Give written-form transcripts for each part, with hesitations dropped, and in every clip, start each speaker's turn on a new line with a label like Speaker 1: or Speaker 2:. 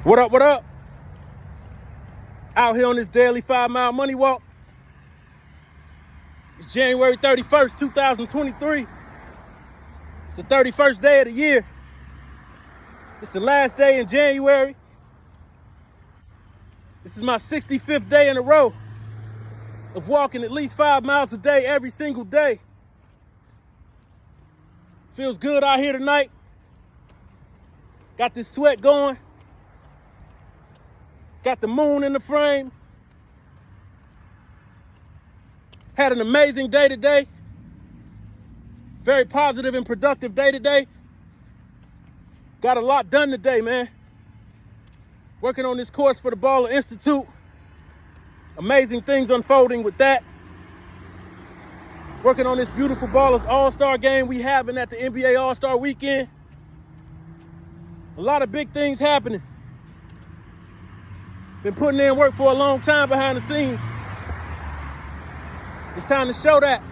Speaker 1: What up, what up? Out here on this daily 5-mile money walk. It's January 31st, 2023. It's the 31st day of the year. It's the last day in January. This is my 65th day in a row of walking at least 5 miles a day every single day. Feels good out here tonight. Got this sweat going. Got the moon in the frame. Had an amazing day today. Very positive and productive day today. Got a lot done today, man. Working on this course for the Baller Institute. Amazing things unfolding with that. Working on this beautiful Ballers All-Star game we having at the NBA All-Star Weekend. A lot of big things happening. Been putting in work for a long time behind the scenes. It's time to show that.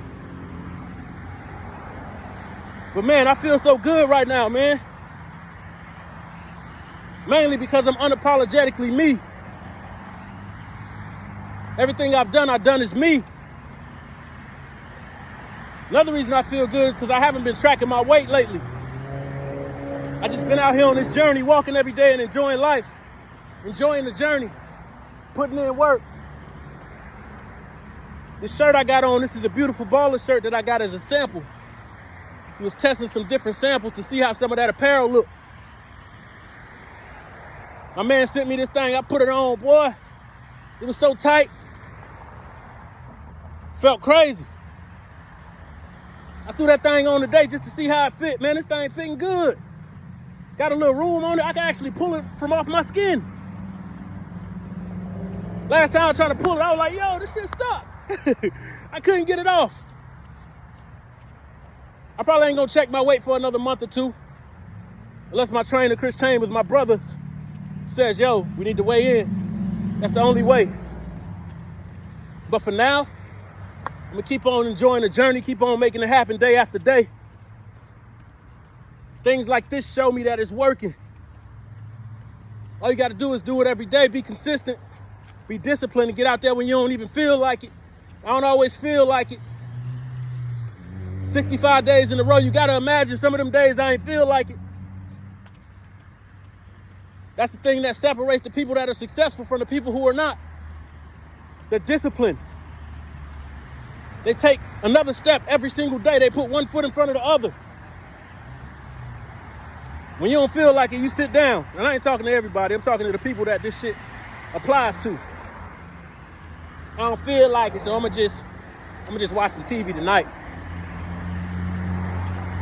Speaker 1: But man, I feel so good right now, man. Mainly because I'm unapologetically me. Everything I've done as me. Another reason I feel good is because I haven't been tracking my weight lately. I just been out here on this journey, walking every day and enjoying life. Enjoying the journey, putting in work. This shirt I got on, this is a beautiful Baller shirt that I got as a sample. We was testing some different samples to see how some of that apparel looked. My man sent me this thing, I put it on, boy. It was so tight. Felt crazy. I threw that thing on today just to see how it fit. Man, this thing fitting good. Got a little room on it, I can actually pull it from off my skin. Last time I was trying to pull it, I was like, yo, this shit stuck. I couldn't get it off. I probably ain't gonna check my weight for another month or two. Unless my trainer, Chris Chambers, my brother, says, yo, we need to weigh in. That's the only way. But for now, I'm gonna keep on enjoying the journey, keep on making it happen day after day. Things like this show me that it's working. All you gotta do is do it every day, be consistent. Be disciplined and get out there when you don't even feel like it. I don't always feel like it. 65 days in a row, you gotta imagine some of them days I ain't feel like it. That's the thing that separates the people that are successful from the people who are not. They're disciplined. They take another step every single day. They put one foot in front of the other. When you don't feel like it, you sit down. And I ain't talking to everybody. I'm talking to the people that this shit applies to. I don't feel like it, so I'm gonna just watch some TV tonight.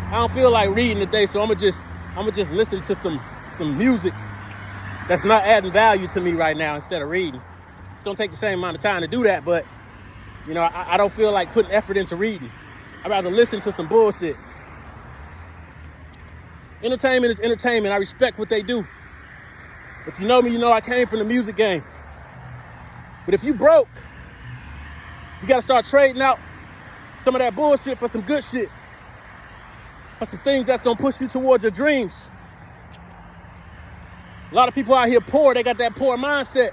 Speaker 1: I don't feel like reading today, so I'm gonna just listen to some music that's not adding value to me right now instead of reading. It's gonna take the same amount of time to do that, but you know, I don't feel like putting effort into reading. I'd rather listen to some bullshit. Entertainment is entertainment. I respect what they do. If you know me, you know I came from the music game. But if you broke, you gotta start trading out some of that bullshit for some good shit. For some things that's gonna push you towards your dreams. A lot of people out here poor, they got that poor mindset.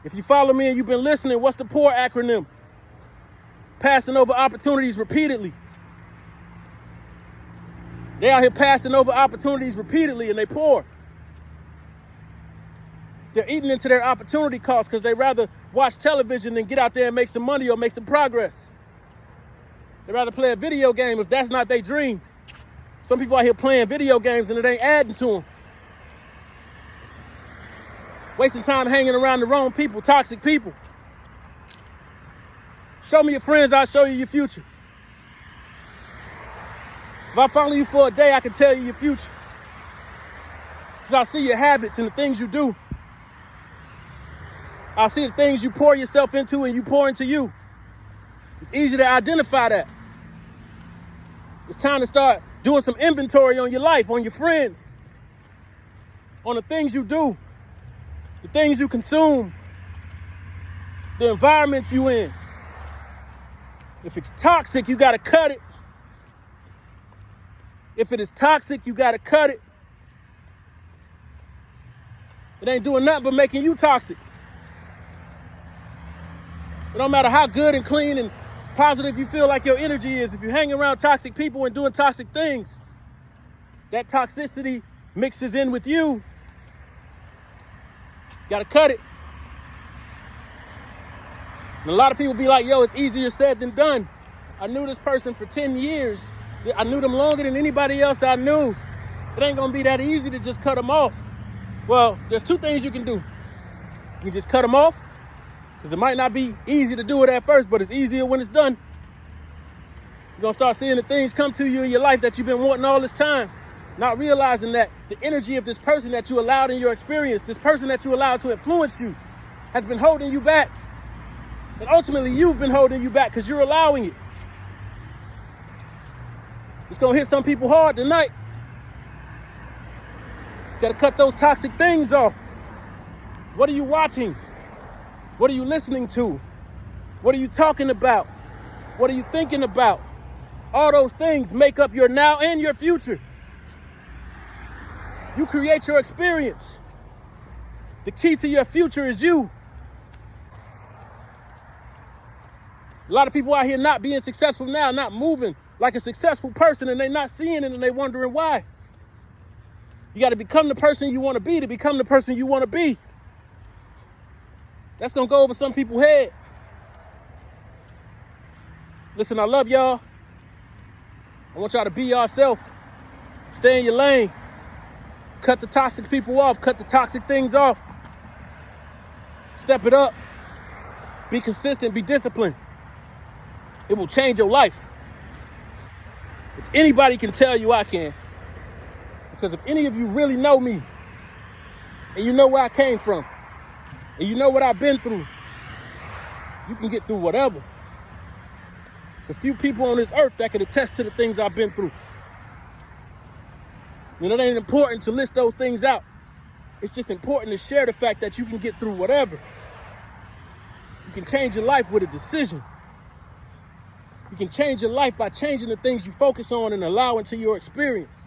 Speaker 1: If you follow me and you've been listening, what's the POUR acronym? Passing over opportunities repeatedly. They out here passing over opportunities repeatedly and they poor. They're eating into their opportunity costs because they rather watch television than get out there and make some money or make some progress. They'd rather play a video game if that's not their dream. Some people out here playing video games and it ain't adding to them. Wasting time hanging around the wrong people, toxic people. Show me your friends, I'll show you your future. If I follow you for a day, I can tell you your future. Because I'll see your habits and the things you do. I'll see the things you pour yourself into and you pour into you. It's easy to identify that. It's time to start doing some inventory on your life, on your friends, on the things you do, the things you consume, the environments you in. If it's toxic, you gotta cut it. If it is toxic, you gotta cut it. It ain't doing nothing but making you toxic. It don't matter how good and clean and positive you feel like your energy is. If you're hanging around toxic people and doing toxic things, that toxicity mixes in with you. You gotta cut it. And a lot of people be like, yo, it's easier said than done. I knew this person for 10 years. I knew them longer than anybody else I knew. It ain't gonna be that easy to just cut them off. Well, there's two things you can do. You can just cut them off, because it might not be easy to do it at first, but it's easier when it's done. You're gonna start seeing the things come to you in your life that you've been wanting all this time, not realizing that the energy of this person that you allowed in your experience, this person that you allowed to influence you, has been holding you back. And ultimately, you've been holding you back because you're allowing it. It's gonna hit some people hard tonight. You gotta cut those toxic things off. What are you watching? What are you listening to? What are you talking about? What are you thinking about? All those things make up your now and your future. You create your experience. The key to your future is you. A lot of people out here not being successful now, not moving like a successful person, and they're not seeing it and they're wondering why. You got to become the person you want to be become the person you want to be. That's going to go over some people's head. Listen, I love y'all. I want y'all to be yourself. Stay in your lane. Cut the toxic people off. Cut the toxic things off. Step it up. Be consistent. Be disciplined. It will change your life. If anybody can tell you, I can. Because if any of you really know me, and you know where I came from, and you know what I've been through, you can get through whatever. There's a few people on this earth that can attest to the things I've been through. You know, it ain't important to list those things out. It's just important to share the fact that you can get through whatever. You can change your life with a decision. You can change your life by changing the things you focus on and allow into your experience.